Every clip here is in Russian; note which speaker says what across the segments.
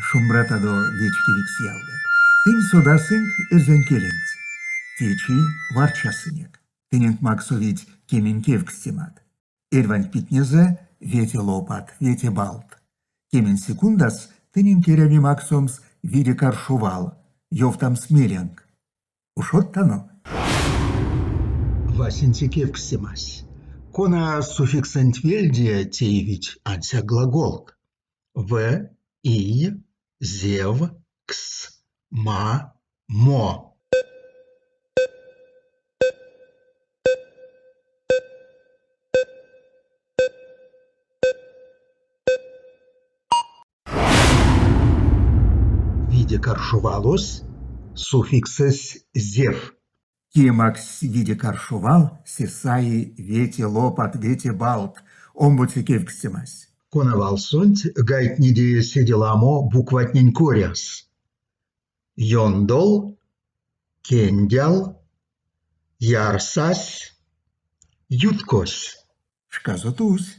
Speaker 1: Шумбратадо вечкивикс явгат. Тынь содасынк эрзенкелент. Течи варчасынек. Тынент максовить кемен кевкстемат. Эрвань питнезе вете лопат, вете балт. Кемен секундас тынен кереви максомс виде каршувал. Йовтам смиренг. Ушоттано.
Speaker 2: Васенти кевкстемась. Кона суффиксент вельдия теевить анся глаголк. В, и, зев, кс, ма, мо. Виде каршувалос суффиксес зев.
Speaker 1: Кемакс виде каршувал, сесаи вете лопат, вете балт. Омбуце кевкстемась.
Speaker 2: Кона валсонт гайтниде седеламо букватнень коряс. Йондол, кендял, ярсась, юткос.
Speaker 1: Шказотусь.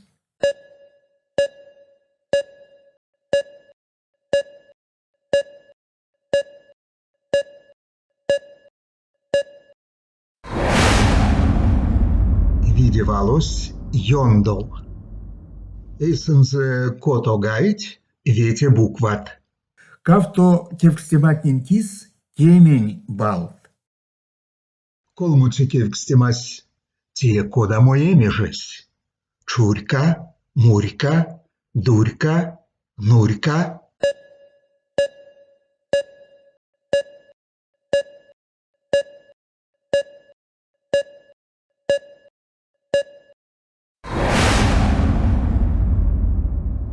Speaker 2: Виде валос йондол. Эйсензе кото гайт вете букват.
Speaker 1: Кавто кевкстематнин кис кемень балт.
Speaker 2: Колмуце кевкстемась те кода моемежесь. Чурька, мурька, дурька, нурька.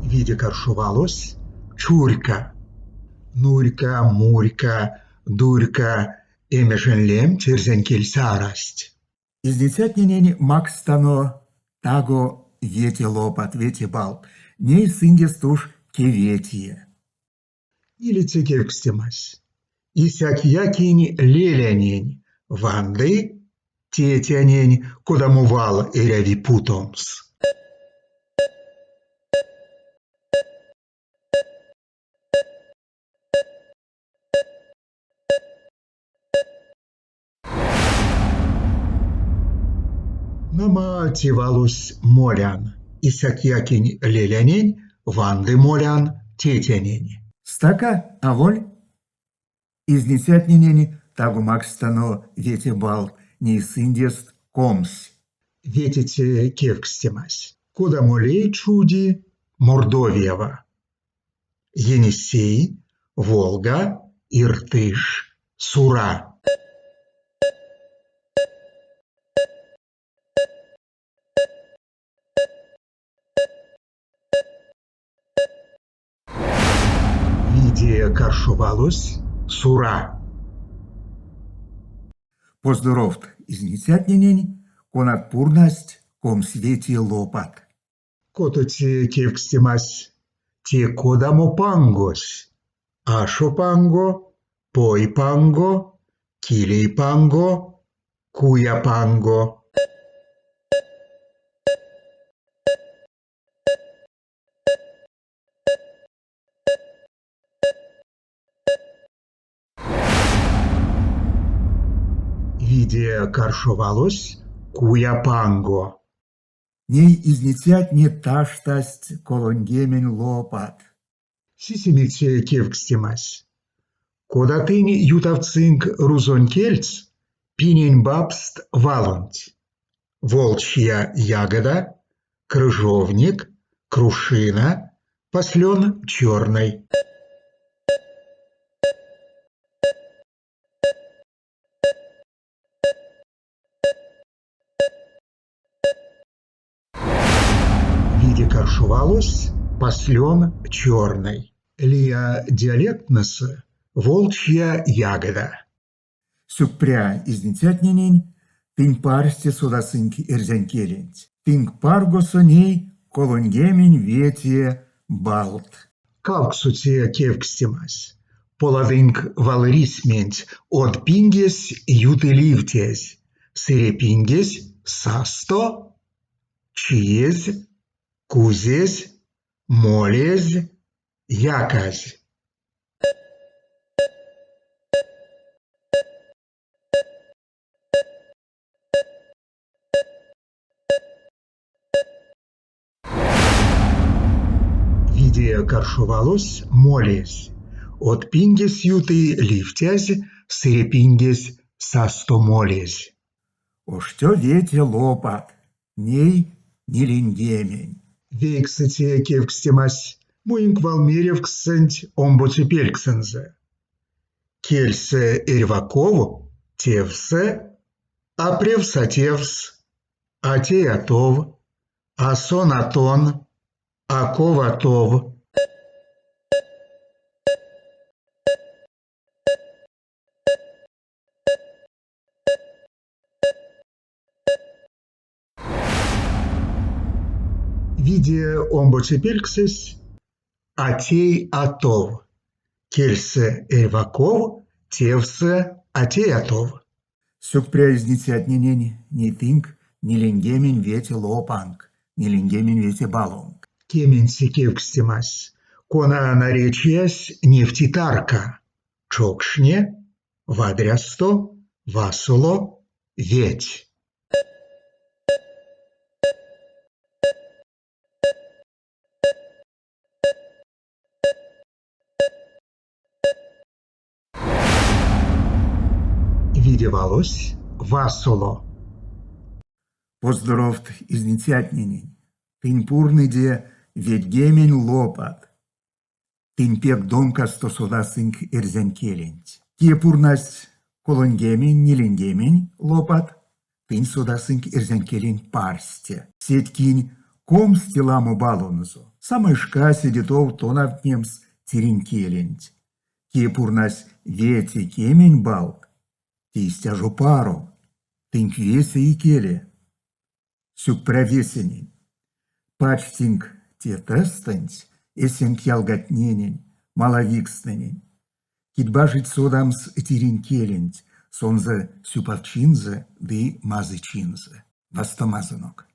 Speaker 2: Виде каршувалось чурька. Нурька, мурька, дурька, эмешенлем терзенкель сарасть.
Speaker 1: Изнесятненень макстано таго вете лопат, вете балт. Ней сындестуш кеветие.
Speaker 2: Илице кевкстемась. Исяк якинь лелянень, ванды тетянень, кодамувал эряви путомс. Нама тивалус молян. Исяк якинь лелянень, ванды молян тетянень.
Speaker 1: Стака, аволь? Изнесятненень тагу макстано вете балт. Ней сындест комс.
Speaker 2: Ветите кевкстемась. Куда молей чуди Мордовиева. Енисей, Волга, Иртыш, Сура. Виде каршувалось Сура.
Speaker 1: Поздоровт изнесятненень конат пурнасть комс вете лопат.
Speaker 2: Кототе кевкстемась. Те кодамо пангос. Ашо панго, пой панго, килей панго, куя панго. Виде каршувалось куя панго.
Speaker 1: Ней изнесятне таштасть колонгемень лопат.
Speaker 2: Сисимице кевкстемась. Кода тынь ютавцинг рузонкельц, пинень бабст валонть. Волчья ягода, крыжовник, крушина, послен черный. Виде каршувалось послен черный. Лия диалектнеса волчья ягода.
Speaker 1: Сюкпря изнесятненень тынь парсте содасынки эрзянкеленть. Тынь паргосо ней колонгемень вете балт.
Speaker 2: Калксуте кевкстемась. Половинк валрисменть от пингес ютыливтесь. Сыре пингес састо, чиез, кузез, молез, яказ. где каршувалось молесь. От пингес юты лифтязь, сырепингес састо молесь.
Speaker 1: О что вете лопат, ней не лингемень.
Speaker 2: Вейксете кевкстемась, муинк валмеревксент омбоцепельксензе. Кельсе эрвакову, тевсе, апревсатевс, атеятов, асонатон, аковатов. Виде омбоцепельксес, атей атов, кельсе эрваков, тевсе атеятов.
Speaker 1: Сюк прязнится от ненень, ни тинг, ни лингемень вете лопанг, ни лингемень вете балонг.
Speaker 2: Кеменси кевкстемась, кона наречиясь нефтитарка, чокшне, вадрясто, васуло, ведь. Видевалось васуло.
Speaker 1: Поздоровт изнецять ненень, тынь пурный де ведь гемень лопат. Тынь пек домка сто суда сынк эрзен келенть. Кие пурнась колон гемень, не лингемень лопат, тынь суда сынк эрзен келенть парсте. Сеть кинь ком стеламу балонзу, самый шка сидетов тонав немс тирин келенть. Кие пурнась вети кемень балк, ти стяжу пару, тынь квесе и келе. Сюк провесенень. Пачтинг те тестанць, эсенк ялгатненень, малавикстенень. Китбажить содамс тирин келенть, сонзе сюпавчинзе ды мазычинзе. Вастомазанок.